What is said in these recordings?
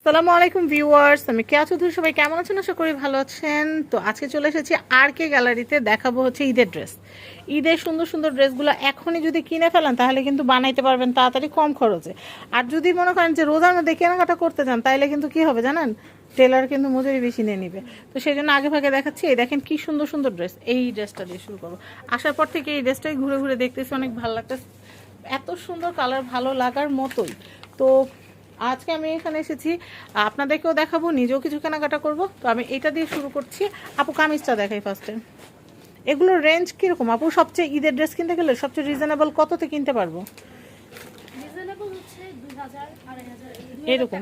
আসসালামু আলাইকুম ভিউয়ার্স, আমি কেয়া চৌধুরী। সবাই কেমন আছেন? আশা করি ভালো আছেন। তো আজকে চলে এসেছি আর কে গ্যালারিতে। দেখাবো হচ্ছে ঈদের ড্রেস। ঈদের সুন্দর সুন্দর ড্রেসগুলো এখনই যদি কিনে ফেলেন তাহলে কিন্তু বানাইতে পারবেন তাড়াতাড়ি কম খরচে। আর যদি মনে করেন যে রোজার মধ্যে কেনাকাটা করতে চান তাহলে কিন্তু কি হবে জানেন, টেলার কিন্তু মজুরি বেশি নিয়ে নিবে। তো সেই জন্য আগে ভাগে দেখাচ্ছি। এই দেখেন কি সুন্দর সুন্দর ড্রেস। এই ড্রেসটা দিয়ে শুরু করবো। আসার পর থেকে এই ড্রেসটাই ঘুরে ঘুরে দেখতেছি, অনেক ভালো লাগতেছে। এত সুন্দর কালার, ভালো লাগার মতোই। তো আজকে আমি এখানে এসেছি আপনাদেরকেও দেখাবো, নিজেও কিছু কেনাকাটা করব। তো আমি এটা দিয়ে শুরু করছি। আপু কামিজটা দেখাই ফার্স্টে। এগুলোর রেঞ্জ কীরকম আপু? সবচেয়ে ঈদের ড্রেস কিনতে গেলে সবচেয়ে রিজনেবল কততে কিনতে পারবো? এরকম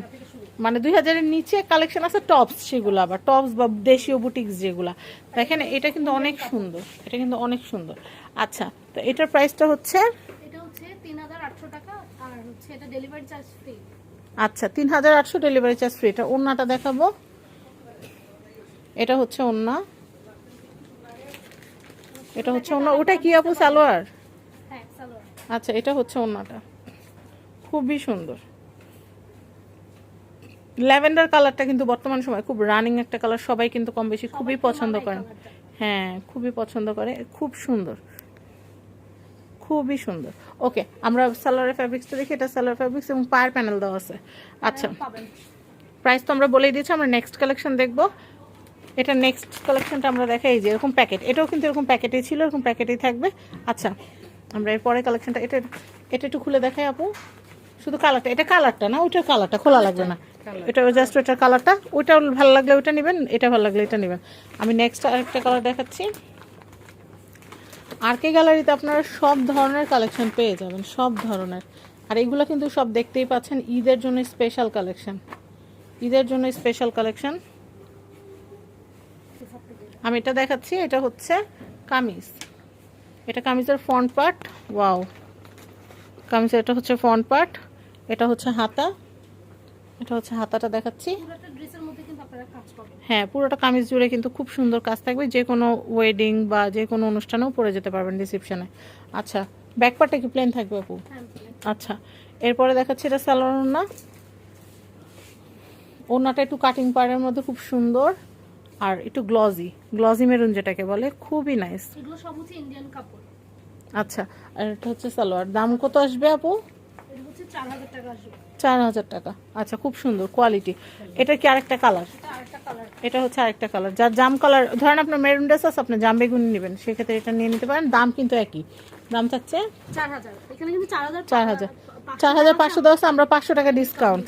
মানে 2000-এর নিচে কালেকশন আছে টপস, সেগুলো আবার টপস বা দেশীয় বুটিক্স যেগুলো দেখেন। এটা কিন্তু অনেক সুন্দর, এটা কিন্তু অনেক সুন্দর। আচ্ছা, তো এটার প্রাইসটা হচ্ছে 3800 টাকা, আর হচ্ছে এটা ডেলিভারি চার্জ ফ্রি। আচ্ছা, 3800 ডেলিভারি চার্জ ফ্রি। এটা ওড়নাটা দেখাবো। এটা হচ্ছে ওড়না, এটা হচ্ছে ওড়না। ওটা কি আপু, সালোয়ার? হ্যাঁ, সালোয়ার। আচ্ছা, এটা হচ্ছে ওড়নাটা, খুবই সুন্দর। ল্যাভেন্ডার কালারটা কিন্তু বর্তমান সময় খুব রানিং একটা কালার, সবাই কিন্তু কম বেশি খুবই পছন্দ করেন। হ্যাঁ, খুবই পছন্দ করে, খুব সুন্দর, খুবই সুন্দর। ওকে, আমরা সালোয়ারের ফ্যাব্রিক্সটা দেখি। এটা সালোয়ার ফ্যাব্রিক্স এবং পায়ের প্যানেল দেওয়া আছে। আচ্ছা, প্রাইস তো আমরা বলেই দিয়েছি। আমরা নেক্সট কালেকশন দেখবো। এটা নেক্সট কালেকশনটা আমরা দেখাই। এই যে এরকম প্যাকেট, এটাও কিন্তু এরকম প্যাকেটেই ছিল, এরকম প্যাকেটেই থাকবে। আচ্ছা, আমরা এর পরে কালেকশনটা, এটা এটা একটু খুলে দেখাই আপু। শুধু কালারটা, এটা কালারটা না, ওইটার কালারটা খোলা লাগবে না। এটা জাস্ট ওইটার কালারটা। ওইটা ভালো লাগলে ওইটা নেবেন, এটা ভালো লাগলে এটা নেবেন। আমি নেক্সট আরেকটা কালার দেখাচ্ছি। আর কে গ্যালারিতে আপনারা সব ধরনের কালেকশন পেয়ে যাবেন, সব ধরনের। আর এগুলো কিন্তু সব দেখতেই পাচ্ছেন ঈদের জন্য স্পেশাল কালেকশন, ঈদের জন্য স্পেশাল কালেকশন। আমি এটা দেখাচ্ছি। এটা হচ্ছে কামিজ, এটা কামিজের ফ্রন্ট পার্ট। ওয়াও, কামিজের এটা হচ্ছে ফ্রন্ট পার্ট, এটা হচ্ছে হাতা, এটা হচ্ছে হাতাটা দেখাচ্ছি। পুরোটা ড্রেসের মধ্যে কিন্তু আপনারা কাজ পাবেন। হ্যাঁ, পুরোটা কামিজ জুড়ে কিন্তু খুব সুন্দর কাজ থাকবে। যে কোনো ওয়েডিং বা যে কোনো অনুষ্ঠানেও পরে যেতে পারবেন, রিসেপশনে। আচ্ছা, ব্যাক পার্টটা কি প্লেন থাকবে আপু? আচ্ছা, এরপরে দেখাচ্ছি এটা সালোয়ার ওড়না। ওড়নাটা একটু কাটিং পাড়ের মধ্যে খুব সুন্দর, আর একটু গ্লজি, গ্লজি মেরুন যেটাকে বলে, খুবই নাইস। এগুলো সব হচ্ছে ইন্ডিয়ান কাপড়। আচ্ছা, আর এটা হচ্ছে সালোয়ার। দাম কত আসবে আপু? এটা হচ্ছে 4000 টাকা আসবে। 4000 টাকা। আচ্ছা, খুব সুন্দর কোয়ালিটি। এটা কি আরেকটা কালার? এটা আরেকটা কালার। এটা হচ্ছে আরেকটা কালার। যার জাম কালার, ধরেন আপনার মেরুন ড্রেস আছে, আপনি জাম বেগুনি নেবেন, সেক্ষেত্রে এটা নিয়ে নিতে পারেন। দাম কিন্তু একই, দাম থাকছে 4000। এখানে কিন্তু 4000 4500 দেওয়া আছে। আমরা 500 টাকা discount.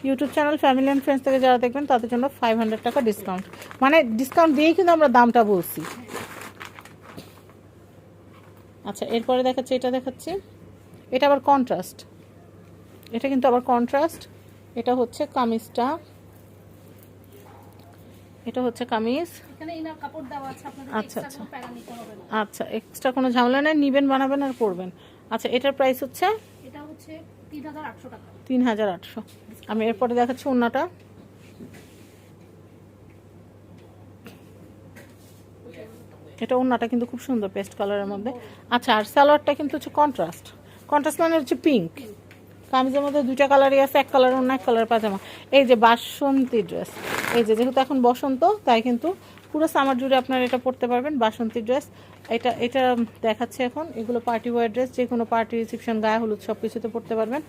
YouTube channel family and friends থেকে যারা দেখবেন তাদের জন্য 500 টাকা ডিসকাউন্ট, মানে ডিসকাউন্ট দিয়েই কিন্তু আমরা দামটা বলছি। আচ্ছা, এরপরে দেখাচ্ছি, এটা দেখাচ্ছি। এটা আবার কন্ট্রাস্ট, এটা কিন্তু আবার কন্ট্রাস্ট। এটা হচ্ছে কামিজটা, এটা হচ্ছে কামিজ। এখানে ইনার কাপড় দেওয়া আছে, আপনাদের আচ্ছা এক্সট্রা আচ্ছা কোনো প্যারা নিতে হবে না। আচ্ছা, এক্সট্রা কোনো ঝামেলা নেই, নিবেন, বানাবেন আর পরবেন। আচ্ছা, এটার প্রাইস হচ্ছে এটা হচ্ছে 3800 টাকা। 3800। আমি এরপরে দেখাচ্ছি ওড়নাটা। এটা ওড়নাটা কিন্তু খুব সুন্দর, পেস্ট কালারের মধ্যে। আচ্ছা, আর সালোয়ারটা কিন্তু হচ্ছে কন্ট্রাস্ট। কন্ট্রাস্ট মানে হচ্ছে পিঙ্ক। কামিজের মধ্যে দুইটা কালারই আছে, এক কালার ওড়না, এক কালার পাজামা। এই যে বাসন্তী ড্রেস, এই যে যেহেতু এখন বসন্ত, তাই কিন্তু পুরো সামার জুড়ে আপনারা এটা পরতে পারবেন, বাসন্তী ড্রেস। এটা এটা দেখাচ্ছে এখন। এগুলো পার্টি ওয়্যার ড্রেস, যে কোনো পার্টি, রিসেপশন, গায়ে হলুদ সব কিছুতে পরতে পারবেন।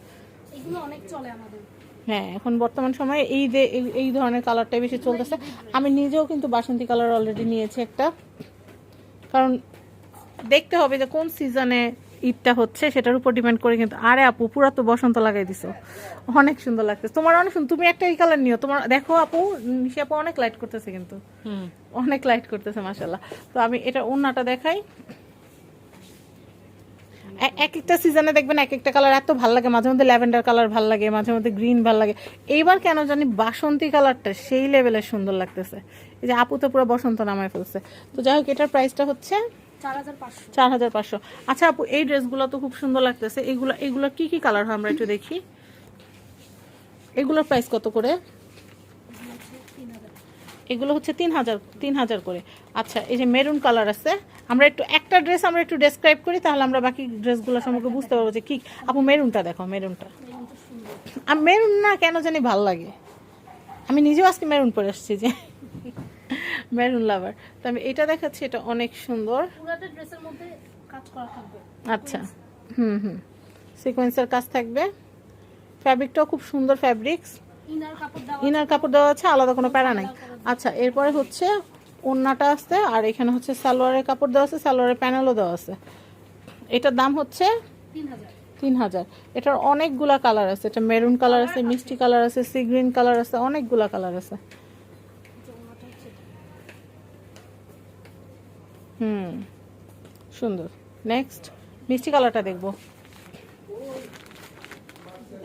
এগুলো অনেক চলে আমাদের। হ্যাঁ, এখন বর্তমান সময়ে এই ধরনের কালারটাই বেশি চলতেছে। আমি নিজেও কিন্তু বাসন্তী কালার অলরেডি নিয়েছি একটা, কারণ দেখতে হবে যে কোন সিজনে ঈদটা হচ্ছে, সেটার উপর ডিপেন্ড করে কিন্তু। আরে আপু, পুরা তো বসন্ত লাগাই দিছো, অনেক সুন্দর লাগতেছে তোমার, অনেক সুন্দর। তুমি একটা এই কালার নিও, তোমার দেখো আপু, নিশি আপু অনেক লাইট করতেছে কিন্তু, অনেক লাইট করতেছে মাশাআল্লাহ। তো আমি এটা ওড়নাটা দেখাই। এক একটা সিজনে দেখবেন এক একটা কালার এত ভালো লাগে, মাঝে মধ্যে ল্যাভেন্ডার কালার ভালো লাগে, মাঝে মধ্যে গ্রিন ভালো লাগে। এইবার কেন জানি বাসন্তী কালারটা সেই লেভেলের সুন্দর লাগতেছে। এই যে আপু তো পুরো বসন্ত নামায় ফেলছে। তো যাই হোক, এটার প্রাইসটা হচ্ছে 4500। আচ্ছা আপু, এই ড্রেসগুলো তো খুব সুন্দর লাগতেছে। এগুলো কি কি কালার হয় আমরা একটু দেখি। এগুলোর প্রাইস কত করে? এগুলো হচ্ছে 3000 করে। আচ্ছা, এই যে মেরুন কালার আছে। আমরা একটু একটা ড্রেস আমরা একটু ডেসক্রাইব করি, তাহলে আমরা বাকি ড্রেসগুলো সম্পর্কে বুঝতে পারবো যে কি। আপু মেরুনটা দেখো, মেরুনটা। আর মেরুন না কেন জানি ভাল লাগে, আমি নিজেও আজকে মেরুন পরে আসছি যে মেরুন লাভার। তো আমি এটা দেখাচ্ছি, এটা অনেক সুন্দর। পুরাটা ড্রেসের মধ্যে কাজ করা থাকবে। আচ্ছা, হুম, সিকোয়েন্সের কাজ থাকবে। ফ্যাব্রিকটাও খুব সুন্দর ফ্যাব্রিক্স। ইনার কাপড় দেওয়া আছে, আলাদা কোনো প্যারা নাই। আচ্ছা, এরপরে হচ্ছে ওড়নাটা আছে, আর এখানে হচ্ছে সালোয়ারের কাপড় দেওয়া আছে, সালোয়ারের প্যানেলও দেওয়া আছে। এটার দাম হচ্ছে 3000। এটার অনেকগুলা কালার আছে, এটা মেরুন কালার আছে, মিষ্টি কালার আছে, সি গ্রিন কালার আছে, অনেকগুলা কালার আছে। সুন্দর। নেক্সট মিষ্টি কালারটা দেখবো।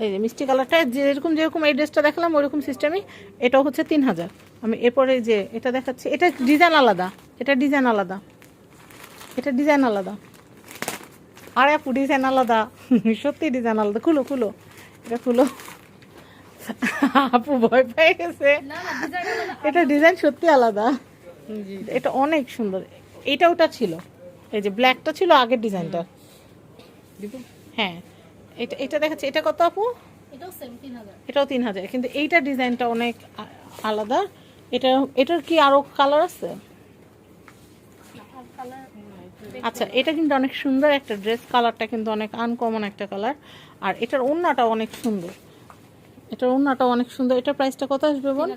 এই যে মিষ্টি কালারটা যেরকম যেরকম এই ড্রেসটা দেখালাম ওইরকম সিস্টেমই। এটাও হচ্ছে 3000। আমি এরপরে যে এটা দেখাচ্ছি, এটা ডিজাইন আলাদা, এটা ডিজাইন আলাদা, এটা ডিজাইন আলাদা। আরে আপু ডিজাইন আলাদা, সত্যি ডিজাইন আলাদা। খুলো খুলো, এটা খুলো। আপু ভয় পেয়ে গেছে, এটা ডিজাইন সত্যি আলাদা। এটা অনেক সুন্দর। এটা ওটা ছিল, এই যে ব্ল্যাকটা ছিল আগের ডিজাইনটা। হ্যাঁ, এটা এটা দেখাচ্ছি। এটা কত আপু? এটাও 3000, কিন্তু এইটা ডিজাইনটা অনেক আলাদা। এটা এটার কি আরো কালার আছে? আচ্ছা, এটা কিন্তু অনেক সুন্দর একটা ড্রেস, কালারটা কিন্তু অনেক আনকমন একটা কালার। আর এটার ওড়নাটা অনেক সুন্দর, এটার ওড়নাটা অনেক সুন্দর। এটার প্রাইসটা কত আসবে বল?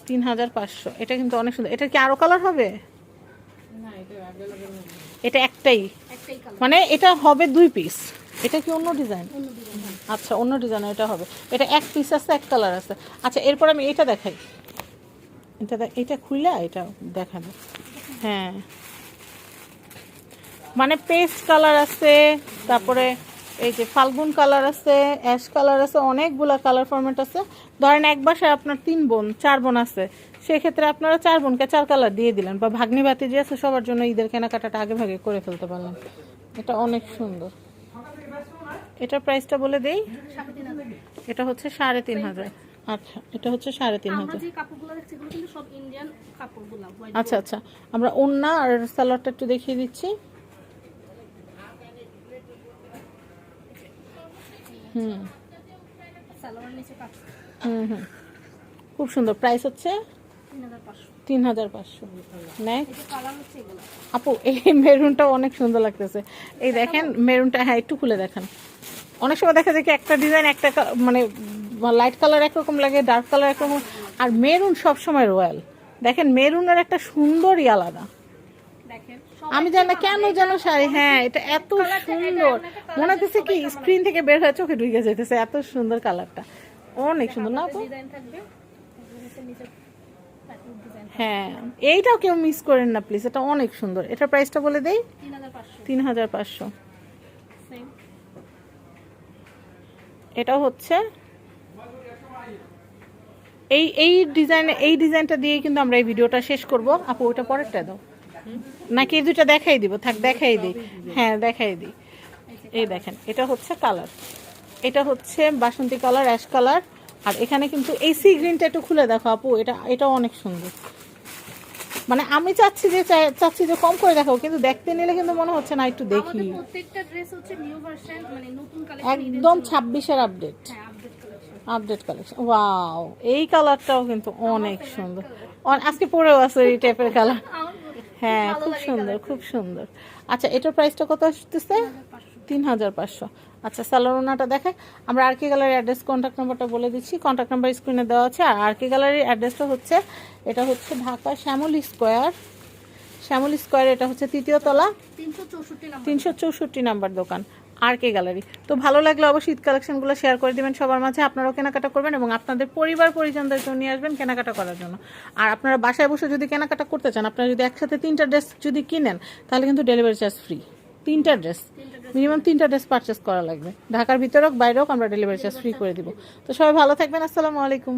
3500। এটা কিন্তু অনেক সুন্দর। এটা কি আরো কালার হবে? এটা একটাই, মানে এটা হবে 2 পিস। এটা কি অন্য ডিজাইন? আচ্ছা, অন্য ডিজাইন এটা হবে। এটা 1 পিস আছে, 1 কালার আছে। আচ্ছা, এরপর আমি এটা দেখাই। এটা খুললা এটা দেখাবো। হ্যাঁ, মানে পেস্ট কালার আছে, তারপরে এই যে ফাল্গুন কালার আছে, অ্যাশ কালার আছে, অনেকগুলা কালার ফরম্যাট আছে। ধরেন এক বাসায় আপনার 3 বোন 4 বোন আছে, সেক্ষেত্রে আপনারা 4 বোনকে 4 কালার দিয়ে দিলেন, বা ভাগ্নি ভাতি যে আছে সবার জন্য ঈদের কেনাকাটাটা আগে ভাগে করে ফেলতে পারলেন। এটা অনেক সুন্দর। এটার প্রাইসটা বলে দেই। এটা হচ্ছে 3500। আচ্ছা, এটা হচ্ছে 3500। আচ্ছা আচ্ছা, আমরা ওড়না আর সালোয়ারটা একটু দেখিয়ে দিচ্ছি। হুম, খুব সুন্দর। প্রাইস হচ্ছে 3500। নেক্সট আপু, এই মেরুনটা অনেক সুন্দর লাগতেছে। এই দেখেন মেরুনটা, হ্যাঁ একটু খুলে দেখেন। অনেক সময় দেখা যায় কি একটা ডিজাইন একটা মানে লাইট কালার একরকম লাগে, ডার্ক কালার একরকম, আর মেরুন সব সময় রয়্যাল। দেখেন মেরুনের একটা সুন্দরই আলাদা। আমি জানি না কেন যেন শাড়ি, হ্যাঁ এটা এত সুন্দর মনে হচ্ছে কি স্ক্রিন থেকে বের হয়ে চোখে ঢুকে যেতেছে, এত সুন্দর কালারটা, অনেক সুন্দর না আপু? হ্যাঁ, এইটাও কেউ মিস করেন না প্লিজ, এটা অনেক সুন্দর। এটার প্রাইসটা বলে দেই। 3500। এটা হচ্ছে এই ডিজাইনটা দিয়ে কিন্তু আমরা এই ভিডিওটা শেষ করব। আপু ওটা পরেরটা দাও, নাকি এই দুটো দেখাই দিব? থাক দেখাই দিই, হ্যাঁ দেখাই দিই। এই দেখেন, এটা হচ্ছে কালার, এটা হচ্ছে বাসন্তী কালার, অ্যাশ কালার। আর এখানে কিন্তু এই সি গ্রিনটা একটু খুলে দেখো আপু, এটাও অনেক সুন্দর। মানে আমি চাচ্ছি যে কম করে দেখাবো, কিন্তু দেখতে নিলে কিন্তু মনে হচ্ছে না, একটু দেখি। প্রত্যেকটা ড্রেস হচ্ছে নিউ ভার্সন, মানে নতুন কালেকশন, একদম 26-এর আপডেট, আপডেট কালেকশন। ওয়াও, এই কালারটাও কিন্তু অনেক সুন্দর, আজকে পরেও আছে এই টাইপের কালার। হ্যাঁ, খুব সুন্দর, খুব সুন্দর। আচ্ছা, এটার প্রাইসটা কত আসতেছে? 3500। আচ্ছা, সালোয়ারটা দেখায়। আমরা আর কে গ্যালারির অ্যাড্রেস, কন্ট্যাক্ট নাম্বারটা বলে দিচ্ছি। কন্ট্যাক্ট নাম্বার স্ক্রিনে দেওয়া আছে। আর আর কে গ্যালারির অ্যাড্রেসটা হচ্ছে, এটা হচ্ছে ঢাকা শ্যামল স্কোয়ার, এটা হচ্ছে 3য় তলা, 364 নাম্বার দোকান, আর কে গ্যালারি। তো ভালো লাগলে অবশ্যই ঈদ কালেকশনগুলো শেয়ার করে দিবেন সবার মাঝে। আপনারাও কেনাকাটা করবেন এবং আপনাদের পরিবার পরিজনদেরকেও নিয়ে আসবেন কেনাকাটা করার জন্য। আর আপনারা বাসায় বসে যদি কেনাকাটা করতে চান, আপনারা যদি একসাথে 3টা ড্রেস যদি কিনেন, তাহলে কিন্তু ডেলিভারি চার্জ ফ্রি। 3টা ড্রেস, মিনিমাম 3টা ড্রেস পারচেস করা লাগবে। ঢাকার ভিতরে হোক বাইরে হোক, আমরা ডেলিভারি চার্জ ফ্রি করে দিব। তো সবাই ভালো থাকবেন। আসসালামু আলাইকুম।